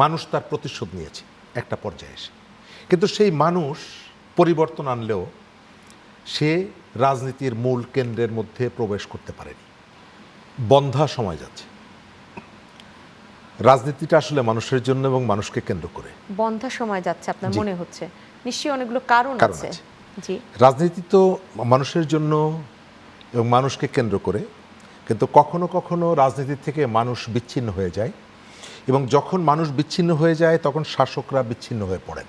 মানুষ তার প্রতিশোধ নিয়েছে একটা পর্যায়ে এসে, কিন্তু সেই মানুষ পরিবর্তন আনলেও সে রাজনীতির মূল কেন্দ্রের মধ্যে প্রবেশ করতে পারেনি। বন্ধ্যা সময় যাচ্ছে। রাজনীতিটা আসলে মানুষের জন্য এবং মানুষকে কেন্দ্র করে। বন্ধ্যা সময় যাচ্ছে আপনার মনে হচ্ছে? নিশ্চয়ই অনেকগুলো কারণ আছে। জি, রাজনীতি তো মানুষের জন্য এবং মানুষকে কেন্দ্র করে, কিন্তু কখনো কখনো রাজনীতি থেকে মানুষ বিচ্ছিন্ন হয়ে যায়, এবং যখন মানুষ বিচ্ছিন্ন হয়ে যায় তখন শাসকরা বিচ্ছিন্ন হয়ে পড়েন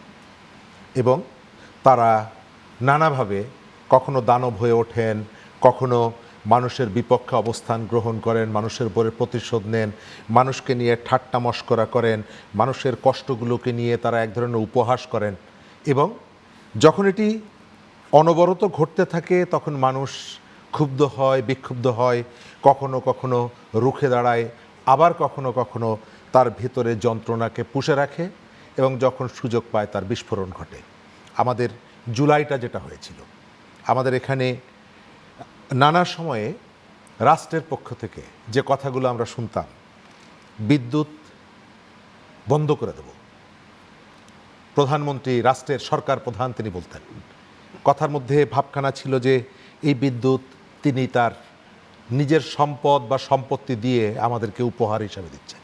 এবং তারা নানাভাবে কখনো দানব হয়ে ওঠেন, কখনো মানুষের বিপক্ষে অবস্থান গ্রহণ করেন, মানুষের উপরে প্রতিশোধ নেন, মানুষকে নিয়ে ঠাট্টা মশকরা করেন, মানুষের কষ্টগুলোকে নিয়ে তারা এক ধরনের উপহাস করেন। এবং যখন এটি অনবরত ঘটতে থাকে তখন মানুষ ক্ষুব্ধ হয়, বিক্ষুব্ধ হয়, কখনো কখনো রুখে দাঁড়ায়, আবার কখনো কখনো তার ভিতরে যন্ত্রণাকে পুষে রাখে এবং যখন সুযোগ পায় তার বিস্ফোরণ ঘটে। আমাদের জুলাইটা যেটা হয়েছিল, আমাদের এখানে নানা সময়ে রাষ্ট্রের পক্ষ থেকে যে কথাগুলো আমরা শুনতাম, বিদ্যুৎ বন্ধ করে দেব, প্রধানমন্ত্রী, রাষ্ট্রের সরকার প্রধান তিনি বলতেন, কথার মধ্যে ভাবখানা ছিল যে এই বিদ্যুৎ তিনি তার নিজের সম্পদ বা সম্পত্তি দিয়ে আমাদেরকে উপহার হিসাবে দিচ্ছেন।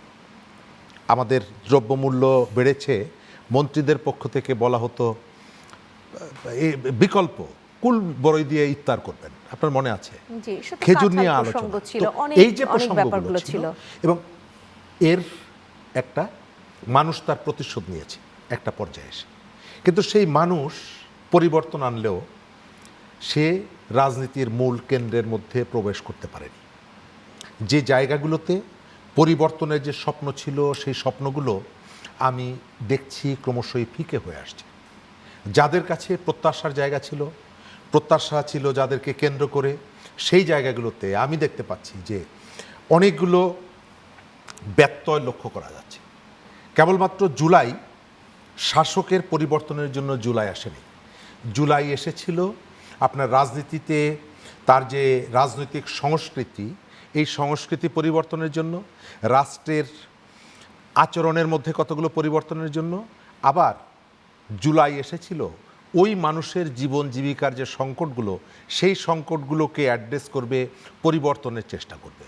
আমাদের দ্রব্যমূল্য বেড়েছে, মন্ত্রীদের পক্ষ থেকে বলা হতো বিকল্প কুল বড়ই দিয়ে ইফতার করবেন, আপনার মনে আছে? খেজুর নিয়ে আলোচনা ছিল, এই যে প্রসঙ্গগুলো ছিল, এবং এর একটা মানুষ তার প্রতিশোধ নিয়েছে একটা পর্যায়ে এসে, কিন্তু সেই মানুষ পরিবর্তন আনলেও সে রাজনীতির মূল কেন্দ্রের মধ্যে প্রবেশ করতে পারেনি। যে জায়গাগুলোতে পরিবর্তনের যে স্বপ্ন ছিল সেই স্বপ্নগুলো আমি দেখছি ক্রমশই ফিকে হয়ে আসছে। যাদের কাছে প্রত্যাশার জায়গা ছিল, প্রত্যাশা ছিল যাদেরকে কেন্দ্র করে, সেই জায়গাগুলোতে আমি দেখতে পাচ্ছি যে অনেকগুলো ব্যত্যয় লক্ষ্য করা যাচ্ছে। কেবলমাত্র জুলাই শাসকের পরিবর্তনের জন্য জুলাই আসেনি, জুলাই এসেছিল আপনার রাজনীতিতে তার যে রাজনৈতিক সংস্কৃতি, এই সংস্কৃতি পরিবর্তনের জন্য, রাষ্ট্রের আচরণের মধ্যে কতগুলো পরিবর্তনের জন্য। আবার জুলাই এসেছিল ওই মানুষের জীবন জীবিকার যে সংকটগুলো, সেই সংকটগুলোকে অ্যাড্রেস করবে, পরিবর্তনের চেষ্টা করবে।